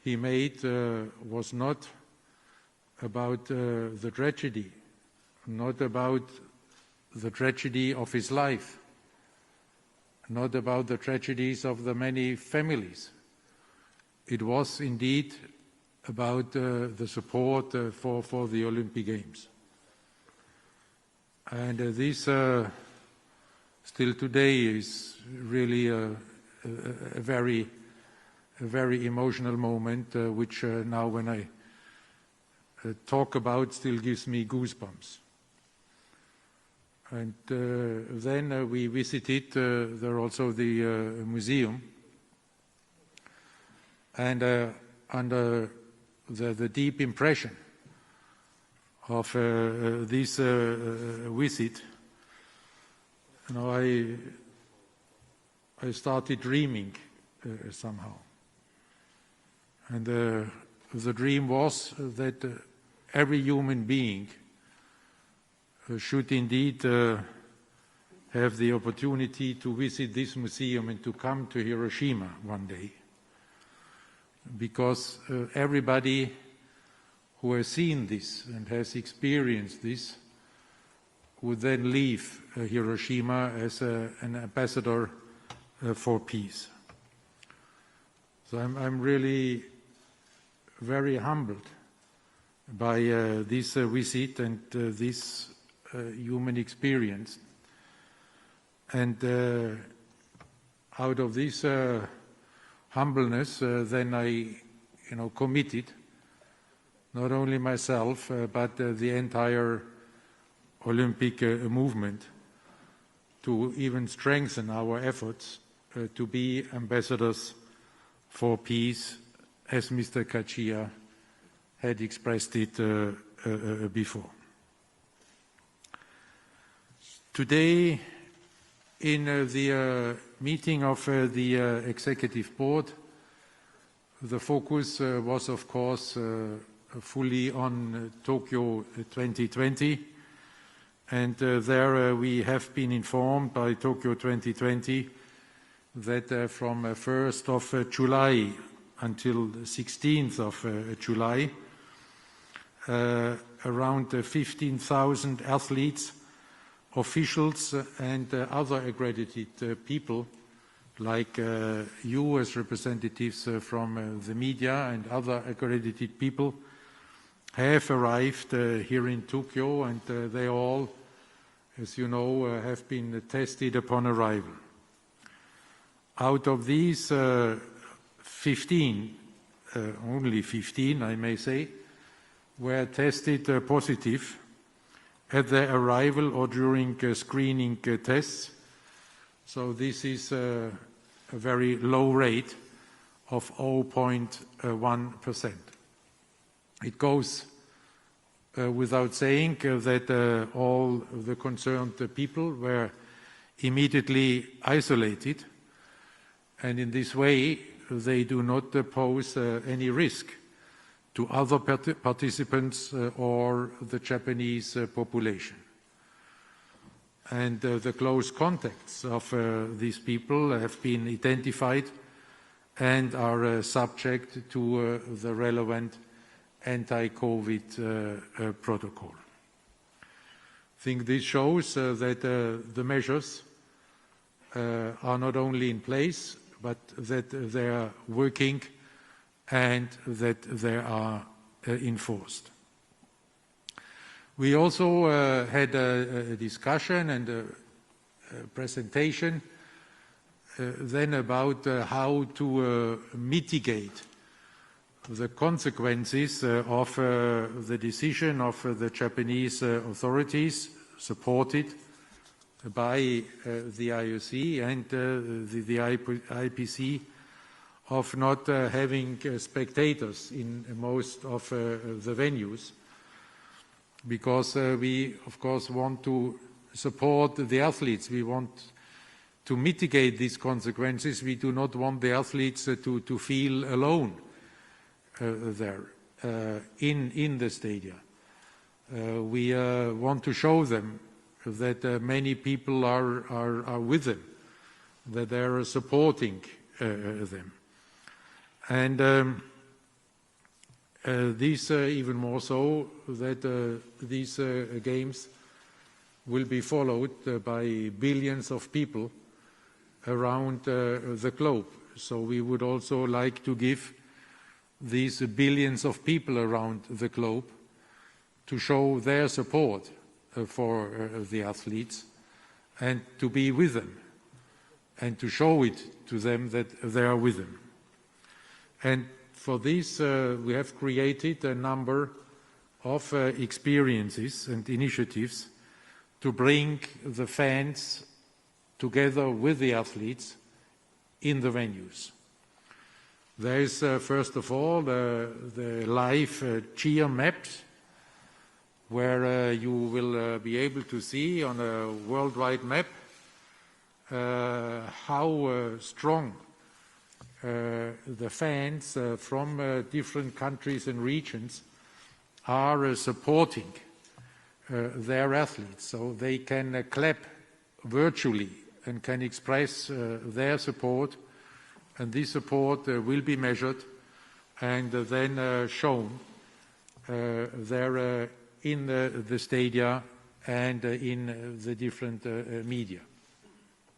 he made was not about the tragedy, not about the tragedy of his life, not about the tragedies of the many families. It was indeed about the support for the Olympic Games. And this still today is really a very emotional moment, which now when I talk about still gives me goosebumps. And then we visited there also the museum, and under the deep impression of this visit, you know, I started dreaming somehow. And the dream was that every human being should indeed have the opportunity to visit this museum and to come to Hiroshima one day. Because everybody who has seen this and has experienced this would then leave Hiroshima as an ambassador for peace. So I'm really very humbled by this visit and this human experience. And out of this humbleness, then I, committed not only myself but the entire Olympic movement to even strengthen our efforts to be ambassadors for peace, as Mr. Kachia had expressed it before. Today, in the meeting of the Executive Board, the focus was, of course, fully on Tokyo 2020. And there we have been informed by Tokyo 2020 that from 1st of July until 16th of July, around 15,000 athletes, officials and other accredited people like you as representatives from the media and other accredited people have arrived here in Tokyo, and they all, as you know, have been tested upon arrival. Out of these 15, only 15 I may say, were tested positive at their arrival or during screening tests. So this is a very low rate of 0.1%. It goes without saying that all the concerned people were immediately isolated, and in this way they do not pose any risk to other participants or the Japanese population. And the close contacts of these people have been identified and are subject to the relevant anti-COVID protocol. I think this shows that the measures are not only in place, but that they are working and that they are enforced. We also had a discussion and a presentation then about how to mitigate the consequences of the decision of the Japanese authorities, supported by the IOC and the IPC, of not having spectators in most of the venues, because we, of course, want to support the athletes. We want to mitigate these consequences. We do not want the athletes to feel alone there in the stadia. We want to show them that many people are with them, that they are supporting them. And This even more so that these games will be followed by billions of people around the globe. So we would also like to give these billions of people around the globe to show their support for the athletes and to be with them and to show it to them that they are with them. And for this, we have created a number of experiences and initiatives to bring the fans together with the athletes in the venues. There is, first of all, the live cheer maps, where you will be able to see on a worldwide map how strong the fans from different countries and regions are supporting their athletes. So they can clap virtually and can express their support, and this support will be measured and then shown there in the stadia and in the different media.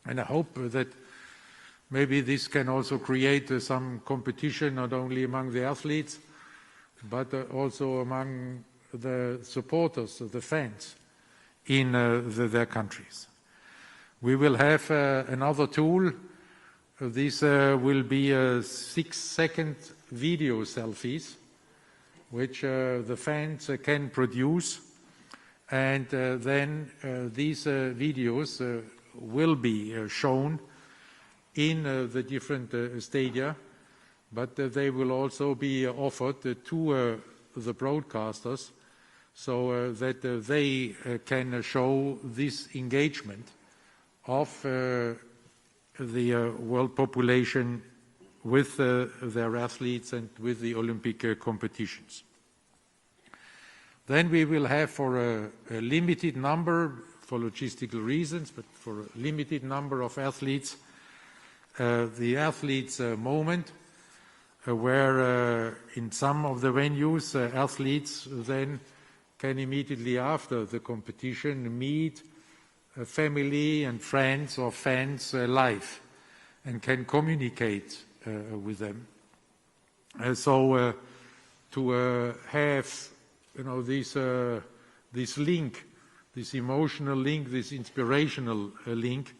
And I hope that maybe this can also create some competition, not only among the athletes, but also among the supporters, the fans in their countries. We will have another tool. This will be 6-second video selfies, which the fans can produce, and then these videos will be shown in the different stadia, but they will also be offered to the broadcasters so that they can show this engagement of the world population with their athletes and with the Olympic competitions. Then we will have, for a limited number, for logistical reasons, but for a limited number of athletes, the athletes' moment, where in some of the venues, athletes then can immediately after the competition meet family and friends or fans live and can communicate with them. So to have, this link, this emotional link, this inspirational link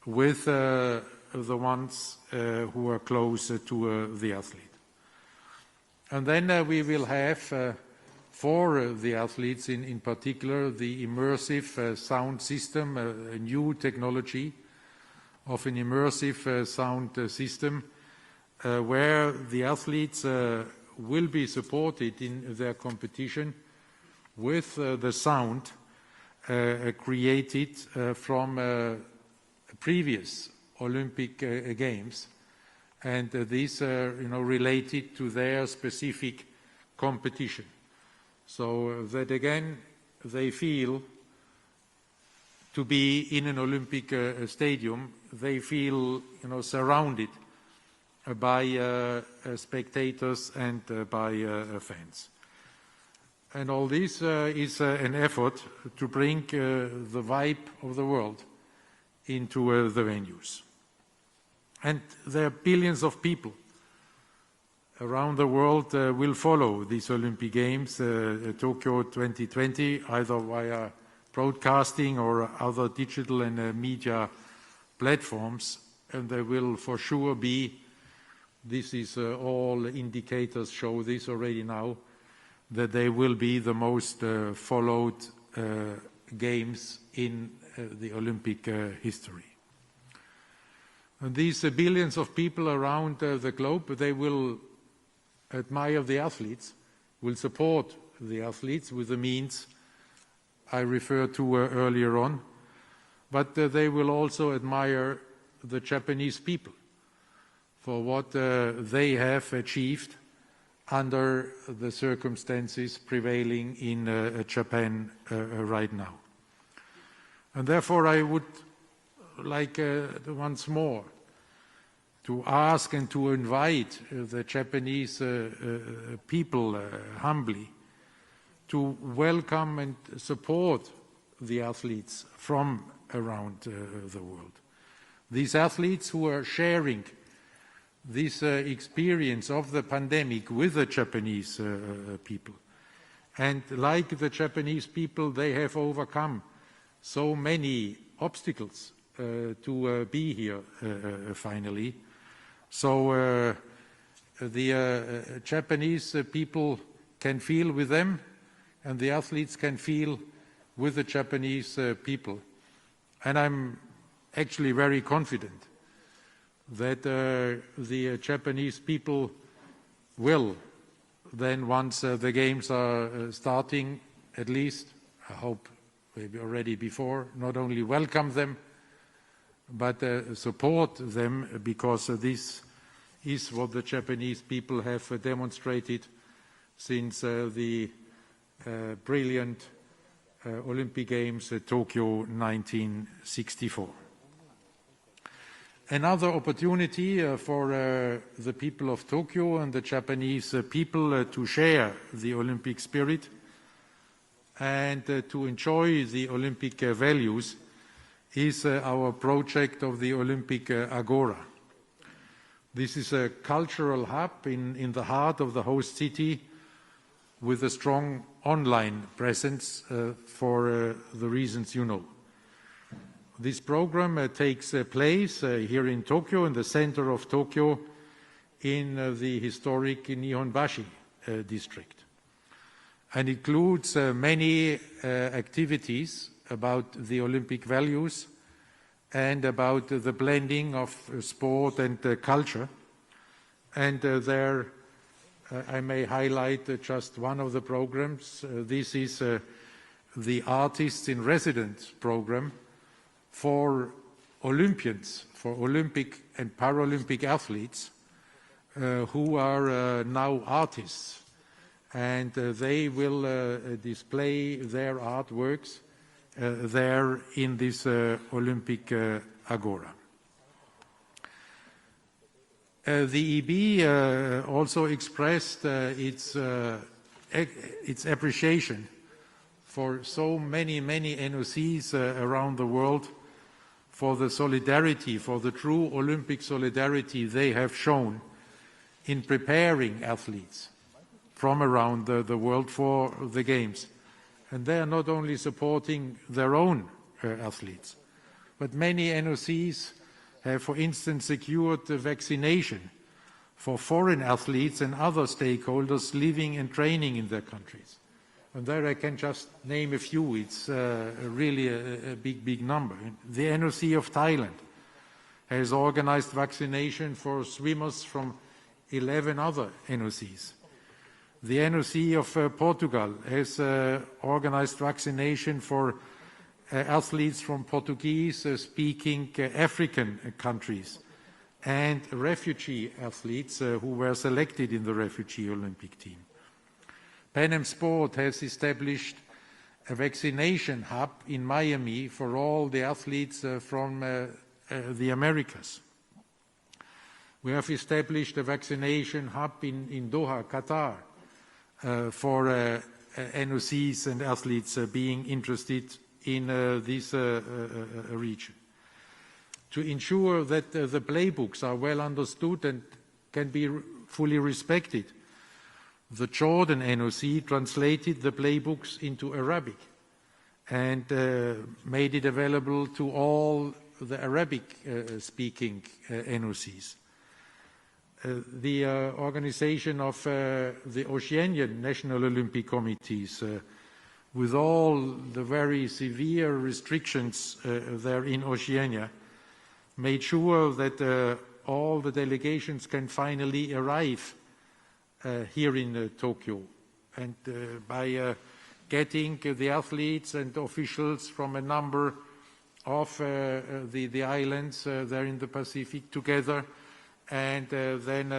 with the ones who are close to the athlete. And then we will have for the athletes in particular the immersive sound system, a new technology of an immersive sound system where the athletes will be supported in their competition with the sound created from previous Olympic Games, and these related to their specific competition. So that again they feel to be in an Olympic stadium, they feel surrounded by spectators and by fans. And all this is an effort to bring the vibe of the world into the venues. And there are billions of people around the world will follow these Olympic Games, Tokyo 2020, either via broadcasting or other digital and media platforms. And there will for sure be, this is all indicators show this already now, that they will be the most followed games in the Olympic history. And these billions of people around the globe, they will admire the athletes, will support the athletes with the means I referred to earlier on, but they will also admire the Japanese people for what they have achieved under the circumstances prevailing in Japan right now. And therefore I would like once more to ask and to invite the Japanese people humbly to welcome and support the athletes from around the world. These athletes who are sharing this experience of the pandemic with the Japanese people. And like the Japanese people, they have overcome so many obstacles to be here finally. So the Japanese people can feel with them, and the athletes can feel with the Japanese people. And I'm actually very confident that the Japanese people will then, once the games are starting, at least, I hope maybe already before, not only welcome them, but support them, because this is what the Japanese people have demonstrated since the brilliant Olympic Games at Tokyo 1964. Another opportunity for the people of Tokyo and the Japanese people to share the Olympic spirit and to enjoy the Olympic values is our project of the Olympic Agora. This is a cultural hub in the heart of the host city with a strong online presence for the reasons you know. This program takes place here in Tokyo, in the center of Tokyo, in the historic Nihonbashi district, and includes many activities about the Olympic values and about the blending of sport and culture. And there I may highlight just one of the programs. This is the Artists in Residence program for Olympians, for Olympic and Paralympic athletes who are now artists. And they will display their artworks there in this Olympic Agora. The EB also expressed its appreciation for so many NOCs around the world for the solidarity, for the true Olympic solidarity they have shown in preparing athletes from around the world for the Games. And they are not only supporting their own athletes, but many NOCs have, for instance, secured the vaccination for foreign athletes and other stakeholders living and training in their countries. And there I can just name a few. It's really a big number. The NOC of Thailand has organized vaccination for swimmers from 11 other NOCs. The NOC of Portugal has organized vaccination for athletes from Portuguese-speaking African countries and refugee athletes who were selected in the refugee Olympic team. Pan Am Sport has established a vaccination hub in Miami for all the athletes from the Americas. We have established a vaccination hub in Doha, Qatar, for NOCs and athletes being interested in this region. To ensure that the playbooks are well understood and can be fully respected, the Jordan NOC translated the playbooks into Arabic and made it available to all the Arabic-speaking NOCs. The organization of the Oceanian National Olympic Committees, with all the very severe restrictions there in Oceania, made sure that all the delegations can finally arrive here in Tokyo. And by getting the athletes and officials from a number of the islands there in the Pacific together, and then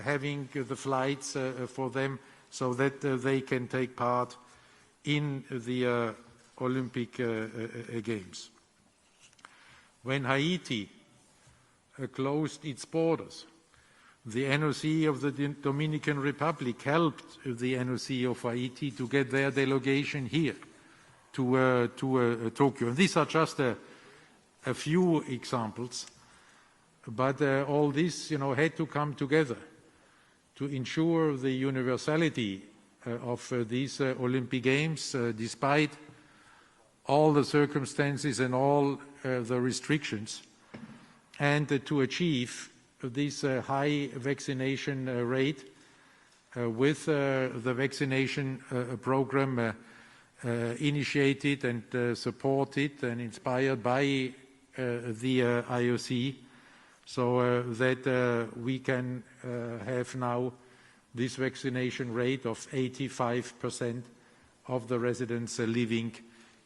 having the flights for them so that they can take part in the Olympic Games. When Haiti closed its borders. The NOC of the Dominican Republic helped the NOC of Haiti to get their delegation here to Tokyo. And these are just a few examples, but all this, had to come together to ensure the universality of these Olympic Games, despite all the circumstances and all the restrictions, and to achieve this high vaccination rate with the vaccination program initiated and supported and inspired by the IOC, so that we can have now this vaccination rate of 85% of the residents living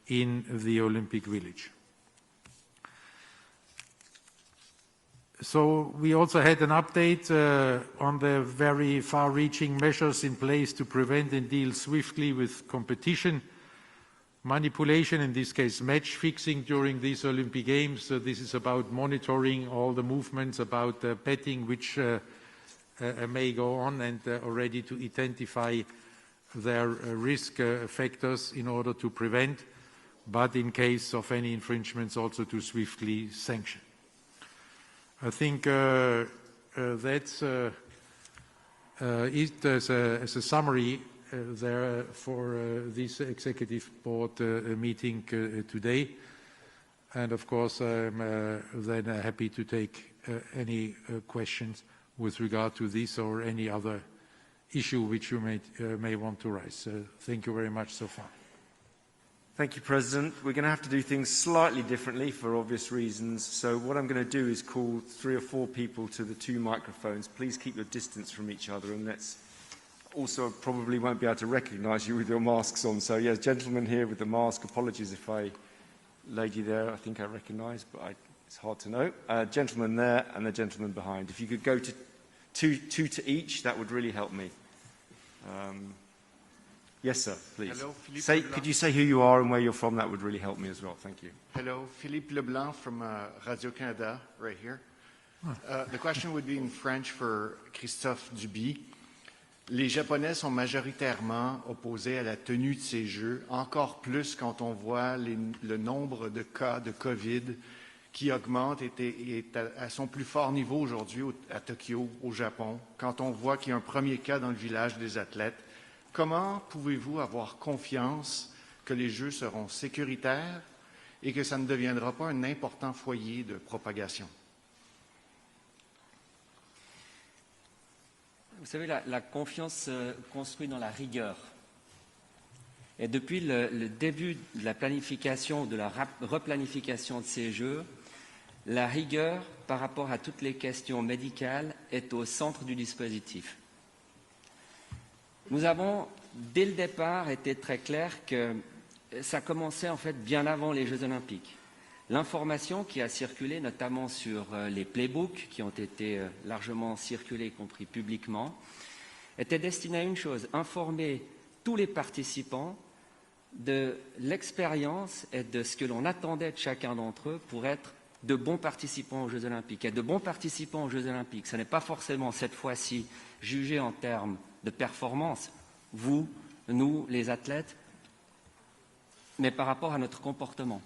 in the Olympic Village. So we also had an update on the very far-reaching measures in place to prevent and deal swiftly with competition manipulation, in this case match fixing during these Olympic Games. So this is about monitoring all the movements, about betting which may go on, and already to identify their risk factors in order to prevent, but in case of any infringements also to swiftly sanction. I think that's it as a summary there for this Executive Board meeting today. And of course, I'm then happy to take any questions with regard to this or any other issue which you may want to raise. Thank you very much so far. Thank you, President. We're going to have to do things slightly differently for obvious reasons. So what I'm going to do is call 3 or 4 people to the 2 microphones. Please keep your distance from each other, and let's also probably won't be able to recognise you with your masks on. So yes, gentleman here with the mask. Apologies if lady there, I think I recognise, but it's hard to know. Gentleman there and the gentleman behind. If you could go to two to each, that would really help me. Yes, sir, please. Hello, Philippe Could you say who you are and where you're from? That would really help me as well. Thank you. Hello, Philippe Leblanc from Radio-Canada, right here. The question would be in French for Christophe Duby. Les Japonais sont majoritairement opposés à la tenue de ces Jeux, encore plus quand on voit le nombre de cas de COVID qui augmente et est à son plus fort niveau aujourd'hui à Tokyo, au Japon, quand on voit qu'il y a un premier cas dans le village des athlètes. Comment pouvez-vous avoir confiance que les Jeux seront sécuritaires et que ça ne deviendra pas un important foyer de propagation? Vous savez, la confiance se construit dans la rigueur. Et depuis le début de la planification, de la replanification de ces Jeux, la rigueur par rapport à toutes les questions médicales est au centre du dispositif. Nous avons, dès le départ, été très clair que ça commençait en fait bien avant les Jeux Olympiques. L'information qui a circulé, notamment sur les playbooks, qui ont été largement circulés, y compris publiquement, était destinée à une chose, informer tous les participants de l'expérience et de ce que l'on attendait de chacun d'entre eux pour être de bons participants aux Jeux Olympiques. Et de bons participants aux Jeux Olympiques, ce n'est pas forcément cette fois-ci jugé en termes de performance, vous, nous, les athlètes, mais par rapport à notre comportement,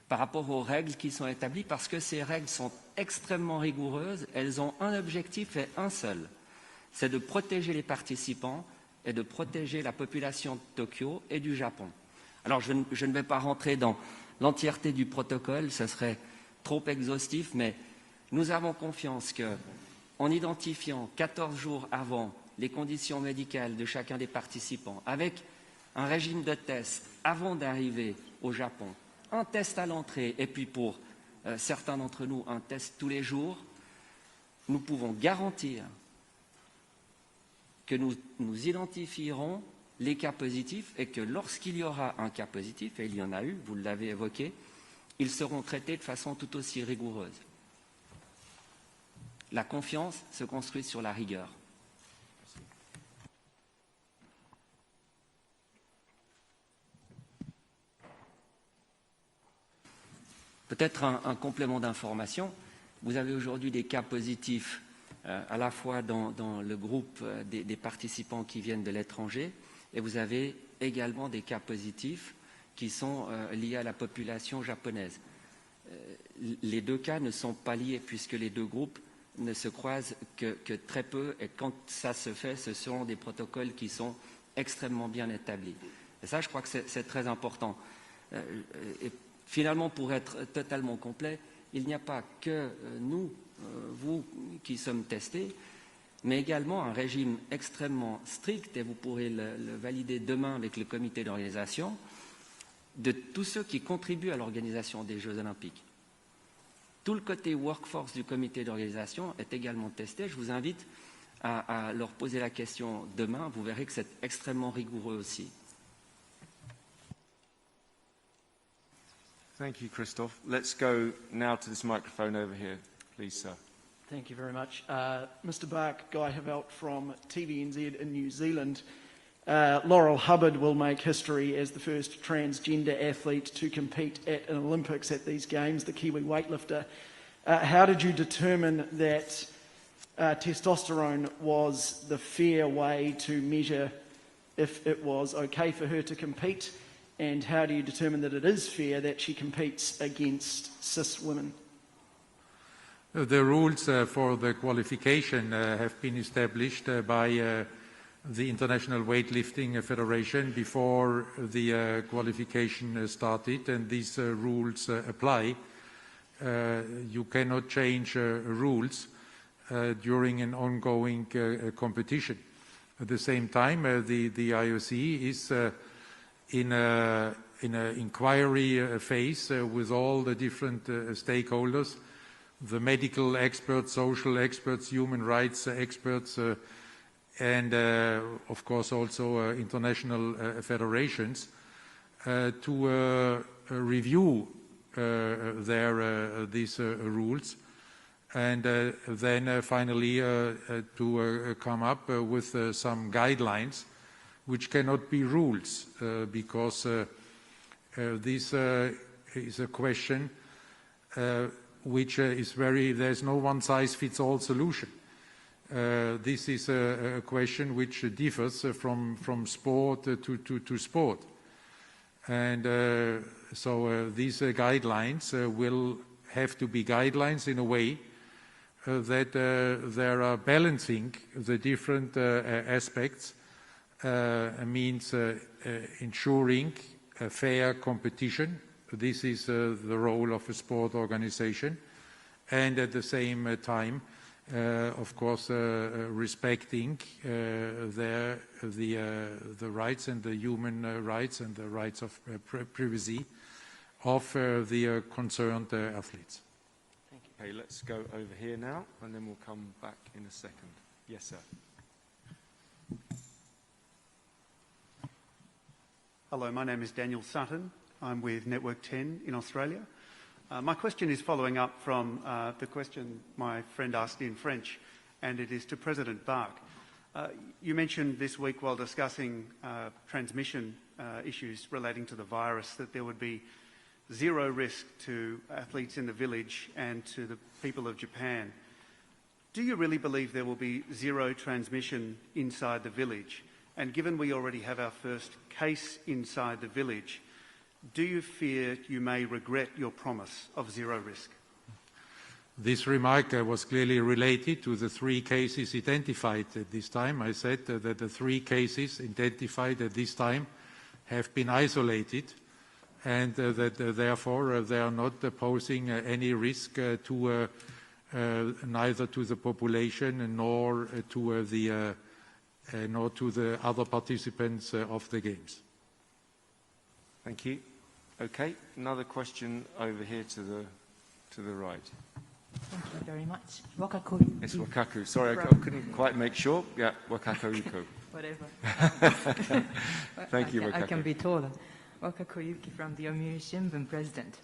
par rapport aux règles qui sont établies, parce que ces règles sont extrêmement rigoureuses, elles ont un objectif et un seul, c'est de protéger les participants et de protéger la population de Tokyo et du Japon. Alors je ne vais pas rentrer dans l'entièreté du protocole, ce serait trop exhaustif, mais nous avons confiance qu'en identifiant 14 jours avant les conditions médicales de chacun des participants, avec un régime de test avant d'arriver au Japon, un test à l'entrée et puis pour certains d'entre nous, un test tous les jours, nous pouvons garantir que nous identifierons les cas positifs et que lorsqu'il y aura un cas positif, et il y en a eu, vous l'avez évoqué, ils seront traités de façon tout aussi rigoureuse. La confiance se construit sur la rigueur. Peut-être un complément d'information. Vous avez aujourd'hui des cas positifs à la fois dans le groupe des participants qui viennent de l'étranger, et vous avez également des cas positifs qui sont liés à la population japonaise. Les deux cas ne sont pas liés puisque les deux groupes ne se croisent que très peu, et quand ça se fait, ce sont des protocoles qui sont extrêmement bien établis. Et ça, je crois que c'est très important. Et finalement, pour être totalement complet, il n'y a pas que nous, vous, qui sommes testés, mais également un régime extrêmement strict, et vous pourrez le valider demain avec le comité d'organisation, de tous ceux qui contribuent à l'organisation des Jeux Olympiques. Tout le côté workforce du comité d'organisation est également testé. Je vous invite à leur poser la question demain. Vous verrez que c'est extrêmement rigoureux aussi. Thank you, Christophe. Let's go now to this microphone over here, please, sir. Thank you very much. Mr. Bark, Guy Havelt from TVNZ in New Zealand. Laurel Hubbard will make history as the first transgender athlete to compete at an Olympics at these games, the Kiwi weightlifter. How did you determine that testosterone was the fair way to measure if it was okay for her to compete? And how do you determine that it is fair that she competes against cis women? The rules for the qualification have been established by the International Weightlifting Federation before the qualification started, and these rules apply. You cannot change rules during an ongoing competition. At the same time, the IOC is in an inquiry phase with all the different stakeholders, the medical experts, social experts, human rights experts, and of course also international federations to review these rules, and then finally to come up with some guidelines which cannot be rules because this is a question which is there's no one-size-fits-all solution. This is a question which differs from sport to sport. And so these guidelines will have to be guidelines in a way that there are balancing the different aspects, means ensuring a fair competition. This is the role of a sport organization, and at the same time, of course, respecting the rights and the human rights and the rights of privacy of the concerned athletes. Thank you. Okay, let's go over here now, and then we'll come back in a second. Yes, sir. Hello, my name is Daniel Sutton. I'm with Network 10 in Australia. My question is following up from the question my friend asked in French, and it is to President Bark. You mentioned this week while discussing transmission issues relating to the virus that there would be zero risk to athletes in the village and to the people of Japan. Do you really believe there will be zero transmission inside the village? And given we already have our first case inside the village, do you fear you may regret your promise of zero risk? This remark was clearly related to the 3 cases identified at this time. I said that the 3 cases identified at this time have been isolated, and that therefore they are not posing any risk to neither to the population nor to the other participants of the games. Thank you. Okay, another question over here to the right. Thank you very much. Wakaku. It's Wakaku. Sorry, I couldn't quite make sure. Yeah, Wakaku Yuko. Whatever. Thank you, Wakaku. I can be taller. Wakaku Yuki from the Yomiuri Shimbun, President.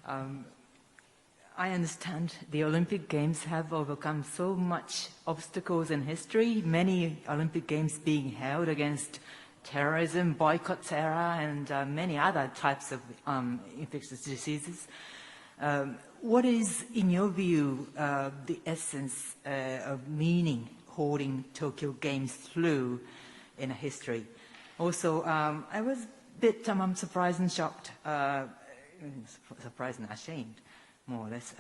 I understand the Olympic Games have overcome so much obstacles in history, many Olympic Games being held against terrorism, boycott terror, and many other types of infectious diseases. What is, in your view, the essence of meaning holding Tokyo Games through in history? Also, I was a bit surprised and shocked, surprised and ashamed, more or less,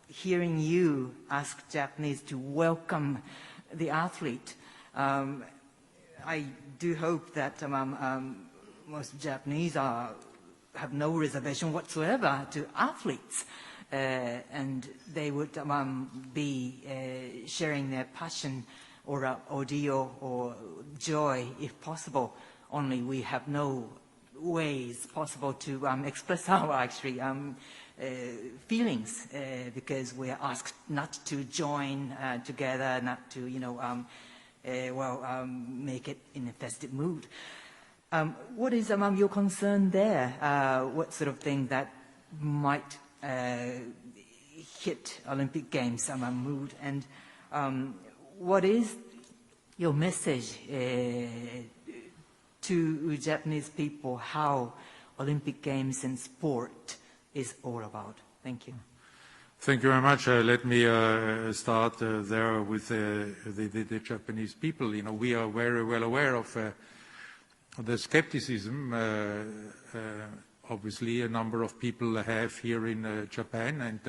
hearing you ask Japanese to welcome the athlete. I do hope that most Japanese have no reservation whatsoever to athletes, and they would be sharing their passion or ordeal or joy, if possible. Only we have no ways possible to express our actually feelings because we are asked not to join together, not to make it in a festive mood. What is your concern there? What sort of thing that might hit Olympic Games mood? And what is your message to Japanese people how Olympic Games and sport is all about? Thank you. Thank you very much. Let me start there with the Japanese people. You know, we are very well aware of the skepticism, obviously, a number of people have here in Japan, and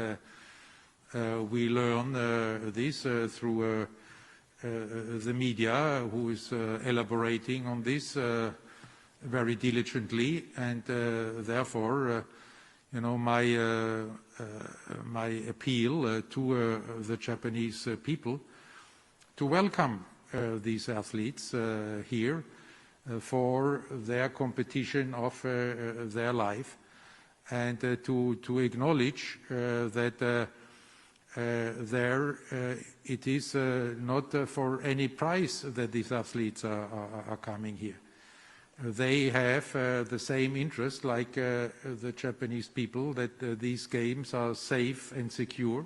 we learn this through the media, who is elaborating on this very diligently, and therefore, my appeal to the Japanese people to welcome these athletes here for their competition of their life, and to acknowledge that it is not for any prize that these athletes are coming here. They have the same interest like the Japanese people, that these games are safe and secure,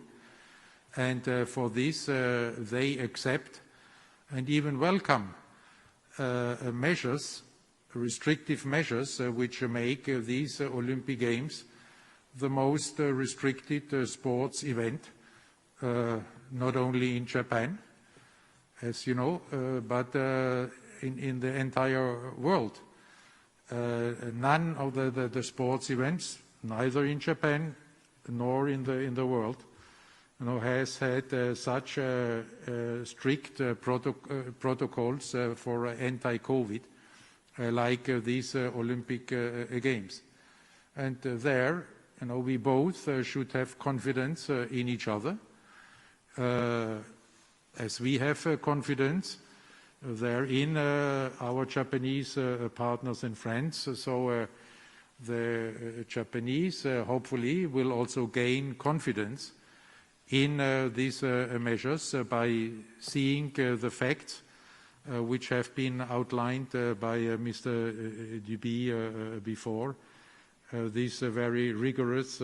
and for this they accept and even welcome measures, restrictive measures, which make these Olympic Games the most restricted sports event, not only in Japan, as you know, but in the entire world. None of the sports events, neither in Japan nor in the world, has had such strict protocols for anti-COVID like these Olympic Games. And there, we both should have confidence in each other, as we have confidence there in our Japanese partners and friends. So the Japanese hopefully will also gain confidence in these measures by seeing the facts which have been outlined by Mr. Duby before, this very rigorous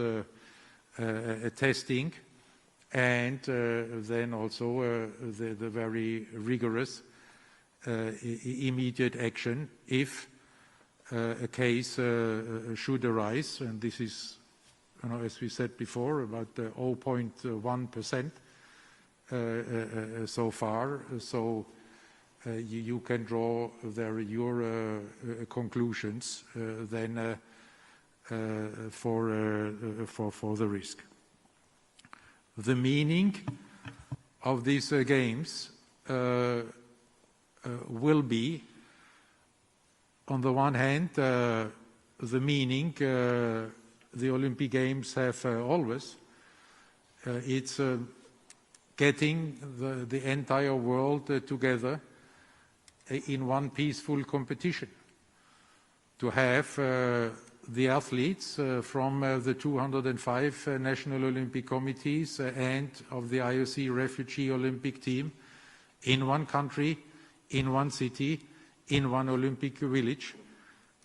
testing, and then also the very rigorous immediate action if a case should arise, and this is, as we said before, about 0.1% so far. So you can draw there your conclusions then for the risk. The meaning of these games will be, on the one hand, the meaning the Olympic Games have always. It's getting the entire world together in one peaceful competition, to have the athletes from the 205 national Olympic committees and of the IOC refugee Olympic team in one country, in one city, in one Olympic village,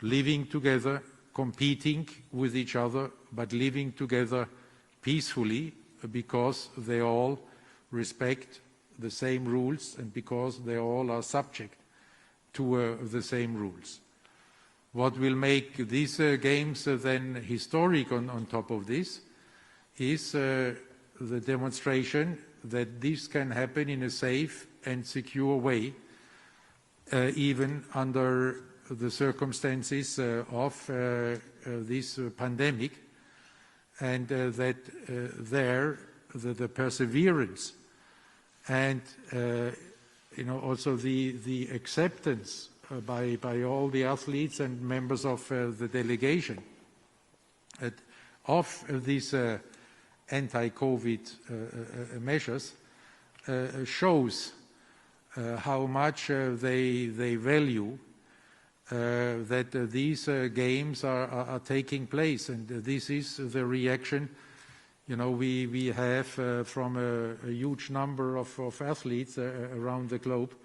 living together, competing with each other, but living together peacefully, because they all respect the same rules and because they all are subject to the same rules. What will make these games then historic on top of this is the demonstration that this can happen in a safe and secure way, even under the circumstances of this pandemic, and that the perseverance and also the acceptance by all the athletes and members of the delegation of these anti-COVID measures shows how much they value that these games are taking place, and this is the reaction we have from a huge number of athletes around the globe